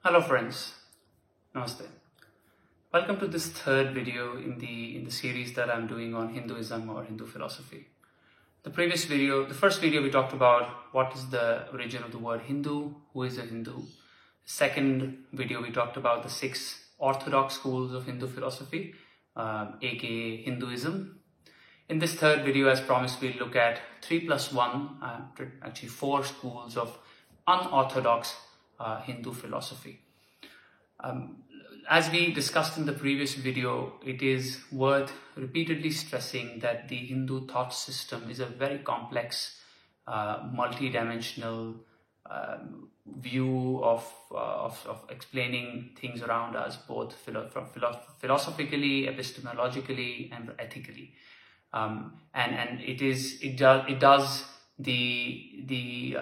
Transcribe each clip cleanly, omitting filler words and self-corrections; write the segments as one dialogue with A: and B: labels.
A: Hello friends, Namaste. Welcome to this third video in the series that I'm doing on Hinduism or Hindu philosophy. The first video we talked about what is the origin of the word Hindu, who is a Hindu. The second video we talked about the 6 orthodox schools of Hindu philosophy, aka Hinduism. In this third video, as promised, we'll look at 3 plus 1, actually 4 schools of unorthodox Hindu philosophy. As we discussed in the previous video, it is worth repeatedly stressing that the Hindu thought system is a very complex, multi-dimensional view of explaining things around us, both philosophically, epistemologically, and ethically. And it does the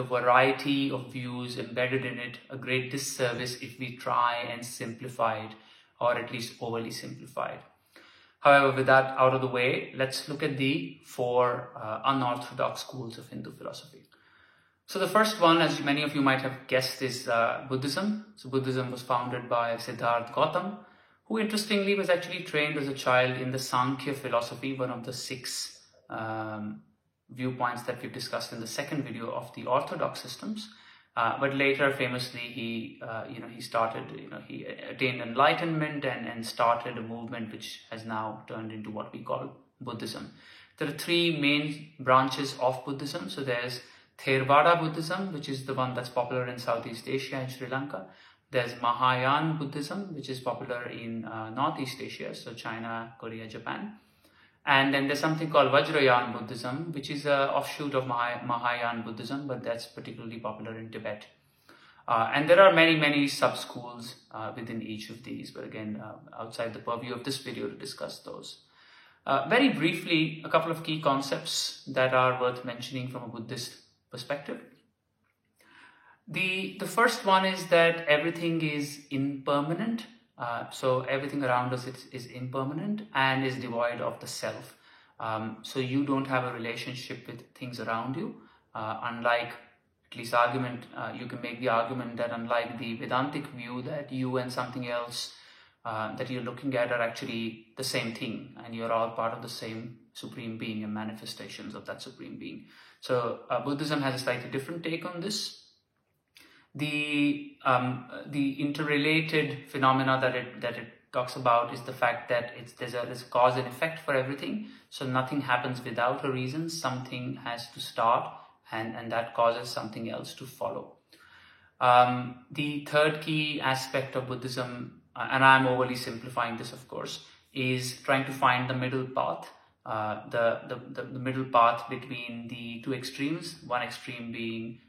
A: variety of views embedded in it a great disservice if we try and simplify it, or at least overly simplify it. However, with that out of the way, let's look at the 4 unorthodox schools of Hindu philosophy. So the first one, as many of you might have guessed, is Buddhism. So Buddhism was founded by Siddhartha Gautama, who interestingly was actually trained as a child in the Sankhya philosophy, one of the 6 viewpoints that we've discussed in the second video of the orthodox systems. But later, famously, he attained enlightenment and started a movement which has now turned into what we call Buddhism. There are 3 main branches of Buddhism. So there's Theravada Buddhism, which is the one that's popular in Southeast Asia and Sri Lanka. There's Mahayana Buddhism, which is popular in Northeast Asia, so China, Korea, Japan. And then there's something called Vajrayana Buddhism, which is an offshoot of Mahayana Buddhism, but that's particularly popular in Tibet. And there are many sub-schools within each of these, but again, outside the purview of this video to discuss those. Very briefly, a couple of key concepts that are worth mentioning from a Buddhist perspective. The first one is that everything is impermanent. So everything around us is impermanent and is devoid of the self. So you don't have a relationship with things around you. Unlike, at least you can make the argument that unlike the Vedantic view that you and something else that you're looking at are actually the same thing, and you're all part of the same supreme being and manifestations of that supreme being. So Buddhism has a slightly different take on this. The interrelated phenomena that it talks about is the fact that there's a cause and effect for everything. So nothing happens without a reason. Something has to start, and that causes something else to follow. The third key aspect of Buddhism, and I'm overly simplifying this, of course, is trying to find the middle path. The middle path between the 2 extremes. One extreme being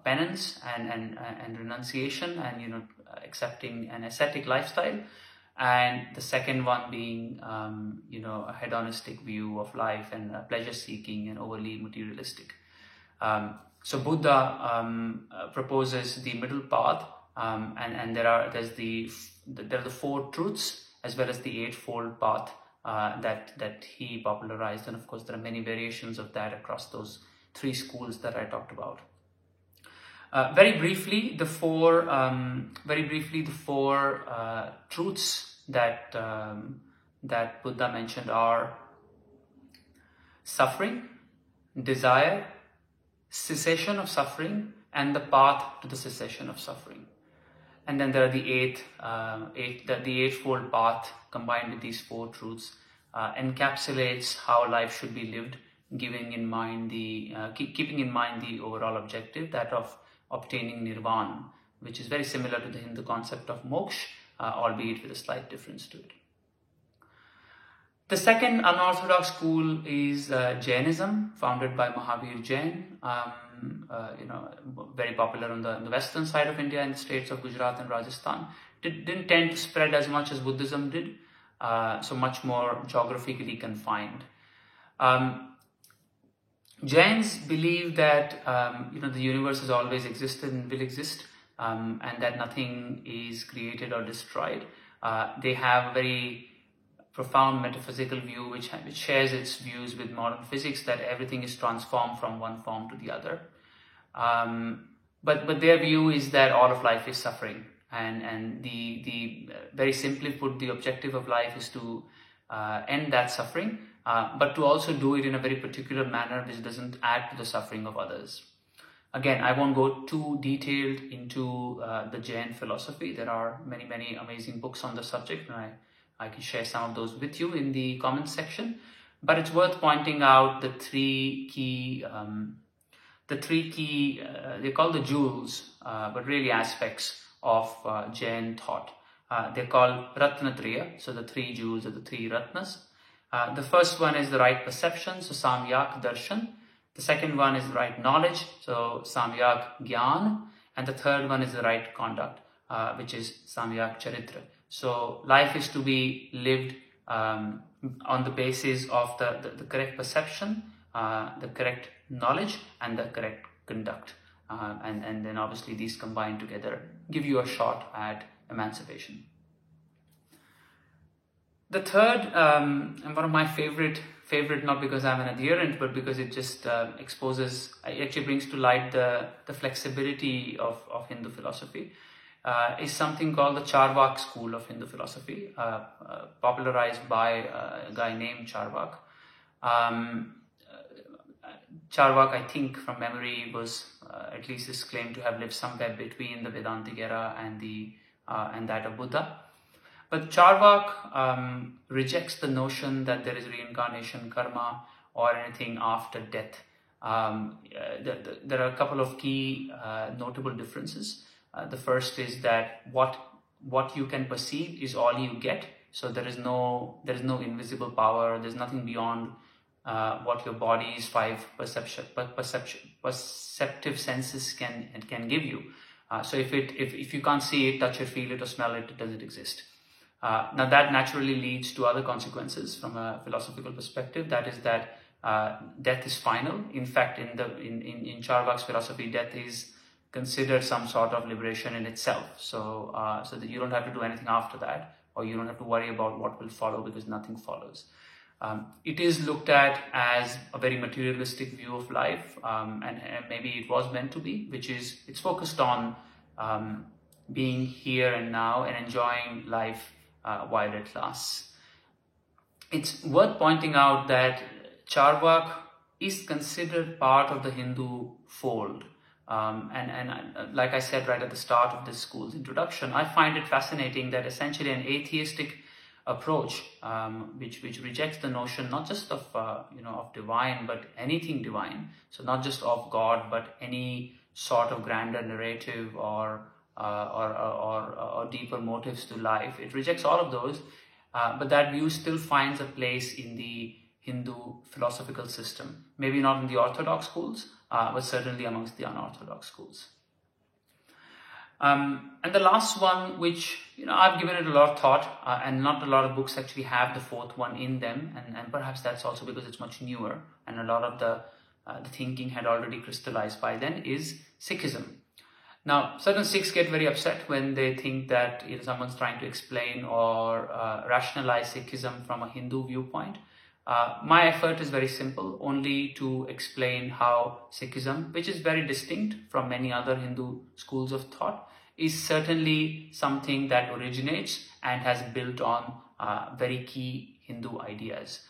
A: penance and renunciation and accepting an ascetic lifestyle, and the second one being a hedonistic view of life and pleasure seeking and overly materialistic. So Buddha proposes the middle path, and there are the 4 truths as well as the 8-fold path that he popularized, and of course there are many variations of that across those 3 schools that I talked about. Very briefly, the 4 truths that Buddha mentioned are suffering, desire, cessation of suffering, and the path to the cessation of suffering. And then there are the 8-fold path combined with these 4 truths encapsulates how life should be lived, keeping in mind the overall objective, that of obtaining nirvana, which is very similar to the Hindu concept of moksha, albeit with a slight difference to it. The second unorthodox school is Jainism, founded by Mahavir Jain. Very popular on the western side of India in the states of Gujarat and Rajasthan. Didn't tend to spread as much as Buddhism did, so much more geographically confined. Jains believe that the universe has always existed and will exist, and that nothing is created or destroyed. They have a very profound metaphysical view which shares its views with modern physics, that everything is transformed from one form to the other. but their view is that all of life is suffering, and the very simply put, the objective of life is to end that suffering, but to also do it in a very particular manner which doesn't add to the suffering of others. Again, I won't go too detailed into the Jain philosophy. There are many amazing books on the subject, and I can share some of those with you in the comments section. But it's worth pointing out the three key, they're called the jewels, but really aspects of Jain thought. They're called Ratnatriya, so the three jewels are the three Ratnas. The first one is the right perception, so Samyak Darshan. The second one is the right knowledge, so Samyak Gyan. And the third one is the right conduct, which is Samyak Charitra. So life is to be lived on the basis of the correct perception, the correct knowledge, and the correct conduct. And then obviously these combined together give you a shot at emancipation. The third, and one of my favorite, not because I'm an adherent, but because it just it actually brings to light the flexibility of Hindu philosophy, is something called the Charvak school of Hindu philosophy, popularized by a guy named Charvak. Charvak, I think from memory, was at least is claimed to have lived somewhere between the Vedantic era and that of Buddha. But Charvak rejects the notion that there is reincarnation, karma, or anything after death. There are a couple of key notable differences. The first is that what you can perceive is all you get. So there is no invisible power. There's nothing beyond what your body's five perceptive senses can give you. So if you can't see it, touch it, feel it, or smell it, it doesn't exist. Now that naturally leads to other consequences from a philosophical perspective. That is that death is final. In fact, in Charvak's philosophy, death is considered some sort of liberation in itself. So that you don't have to do anything after that, or you don't have to worry about what will follow, because nothing follows. It is looked at as a very materialistic view of life, and maybe it was meant to be, which is it's focused on being here and now and enjoying life while it lasts. It's worth pointing out that Charvak is considered part of the Hindu fold. And like I said right at the start of this school's introduction, I find it fascinating that essentially an atheistic approach, which rejects the notion not just of of divine, but anything divine. So not just of God, but any sort of grander narrative or deeper motives to life. It rejects all of those, but that view still finds a place in the Hindu philosophical system. Maybe not in the orthodox schools, but certainly amongst the unorthodox schools. And the last one, which I've given it a lot of thought, and not a lot of books actually have the fourth one in them, and perhaps that's also because it's much newer, and a lot of the thinking had already crystallized by then, is Sikhism. Now, certain Sikhs get very upset when they think that someone's trying to explain or rationalize Sikhism from a Hindu viewpoint. My effort is very simple, only to explain how Sikhism, which is very distinct from many other Hindu schools of thought, is certainly something that originates and has built on very key Hindu ideas.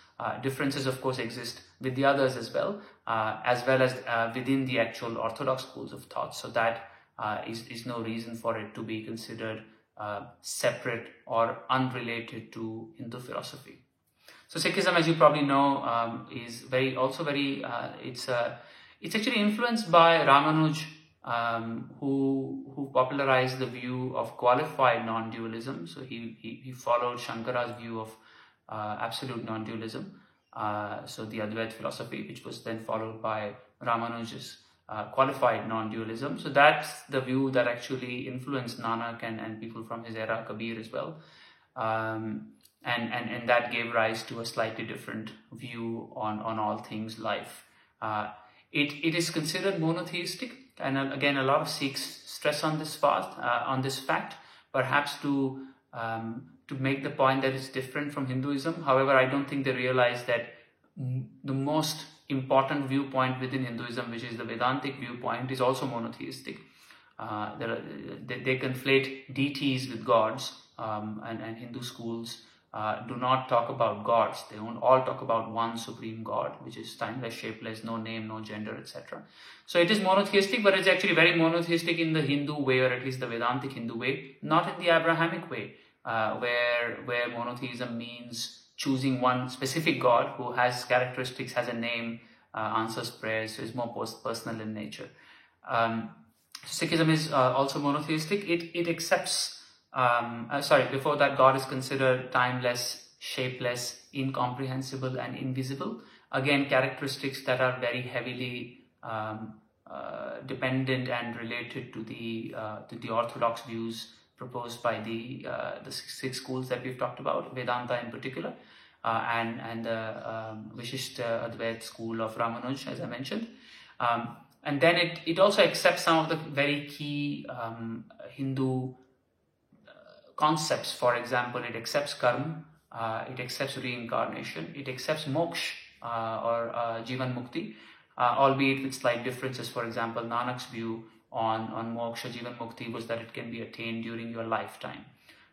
A: Differences, of course, exist with the others as well as within the actual orthodox schools of thought. So that is no reason for it to be considered separate or unrelated to Hindu philosophy. So Sikhism, as you probably know, is it's actually influenced by Ramanuj, who popularized the view of qualified non-dualism. So he followed Shankara's view of absolute non-dualism. So the Advaita philosophy, which was then followed by Ramanuj's qualified non-dualism. So that's the view that actually influenced Nanak and people from his era, Kabir as well. And that gave rise to a slightly different view on all things life. It is considered monotheistic, and again, a lot of Sikhs stress on this fact, perhaps to make the point that it's different from Hinduism. However, I don't think they realize that the most important viewpoint within Hinduism, which is the Vedantic viewpoint, is also monotheistic. They conflate deities with gods, and Hindu schools do not talk about gods. They don't all talk about one supreme God, which is timeless, shapeless, no name, no gender, etc. So it is monotheistic, but it's actually very monotheistic in the Hindu way, or at least the Vedantic Hindu way, not in the Abrahamic way, where monotheism means choosing one specific God who has characteristics, has a name, answers prayers, so is more personal in nature. Sikhism is also monotheistic. It accepts, before that, God is considered timeless, shapeless, incomprehensible, and invisible. Again, characteristics that are very heavily dependent and related to the orthodox views proposed by the six schools that we've talked about, Vedanta in particular, and the Vishishta Advaita school of Ramanuj, as I mentioned. And then it also accepts some of the very key Hindu concepts. For example, it accepts karma, it accepts reincarnation, it accepts moksha or jivan mukti, albeit with slight differences. For example, Nanak's view on moksha, jivan mukti, was that it can be attained during your lifetime.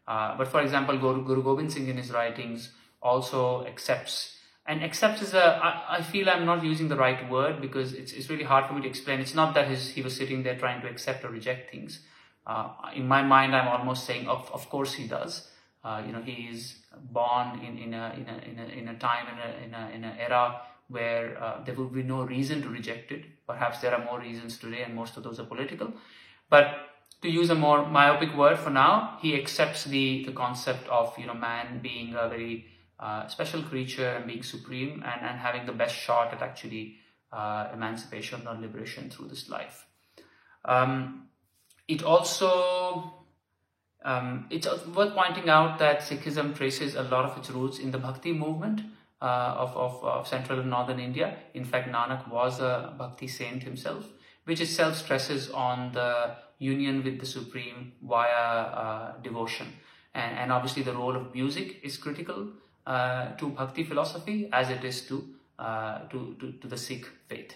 A: But for example, Guru Gobind Singh in his writings also accepts. And accepts is I feel I'm not using the right word, because it's really hard for me to explain. It's not that he was sitting there trying to accept or reject things. In my mind, I'm almost saying, of course he does. He is born in a time, in an era where there would be no reason to reject it. Perhaps there are more reasons today, and most of those are political. But to use a more myopic word for now, he accepts the concept of man being a very special creature and being supreme, and having the best shot at actually emancipation or liberation through this life. It's worth pointing out that Sikhism traces a lot of its roots in the Bhakti movement of central and northern India. In fact, Nanak was a Bhakti saint himself, which itself stresses on the union with the Supreme via devotion. And obviously the role of music is critical to Bhakti philosophy, as it is to the Sikh faith.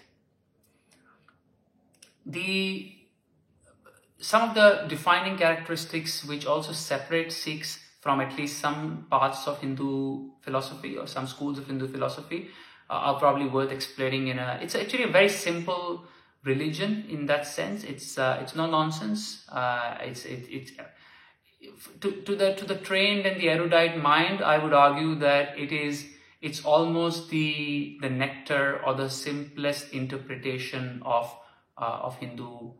A: Some of the defining characteristics which also separate Sikhs from at least some parts of Hindu philosophy, or some schools of Hindu philosophy, are probably worth explaining. It's actually a very simple religion in that sense. It's no nonsense. To the trained and the erudite mind, I would argue that it's almost the nectar or the simplest interpretation of Hindu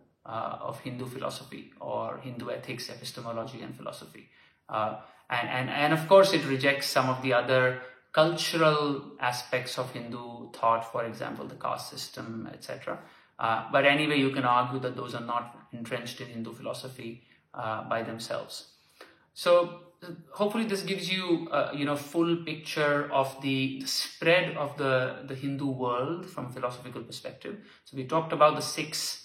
A: philosophy, or Hindu ethics, epistemology, and philosophy. And of course, it rejects some of the other cultural aspects of Hindu thought, for example, the caste system, etc. But anyway, you can argue that those are not entrenched in Hindu philosophy by themselves. So hopefully this gives you full picture of the spread of the Hindu world from a philosophical perspective. So we talked about the 6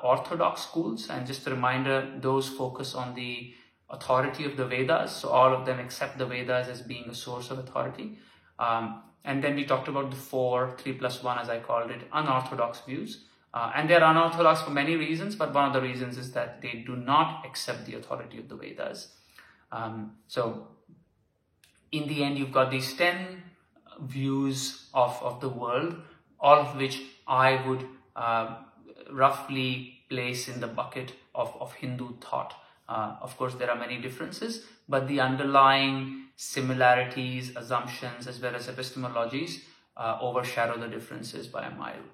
A: orthodox schools, and just a reminder, those focus on the authority of the Vedas. So all of them accept the Vedas as being a source of authority. And then we talked about the 4, 3+1, as I called it, unorthodox views. And they're unorthodox for many reasons, but one of the reasons is that they do not accept the authority of the Vedas. So in the end, you've got these 10 views of the world, all of which I would roughly place in the bucket of Hindu thought. Of course, there are many differences, but the underlying similarities, assumptions, as well as epistemologies overshadow the differences by a mile.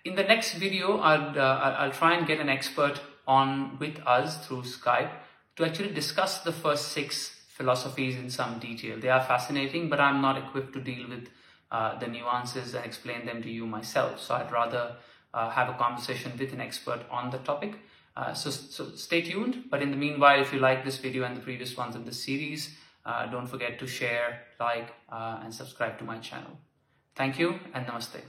A: In the next video, I'll try and get an expert on with us through Skype to actually discuss the first 6 philosophies in some detail. They are fascinating, but I'm not equipped to deal with the nuances and explain them to you myself. So I'd rather have a conversation with an expert on the topic. So stay tuned. But in the meanwhile, if you like this video and the previous ones in this series, don't forget to share, like, and subscribe to my channel. Thank you, and namaste.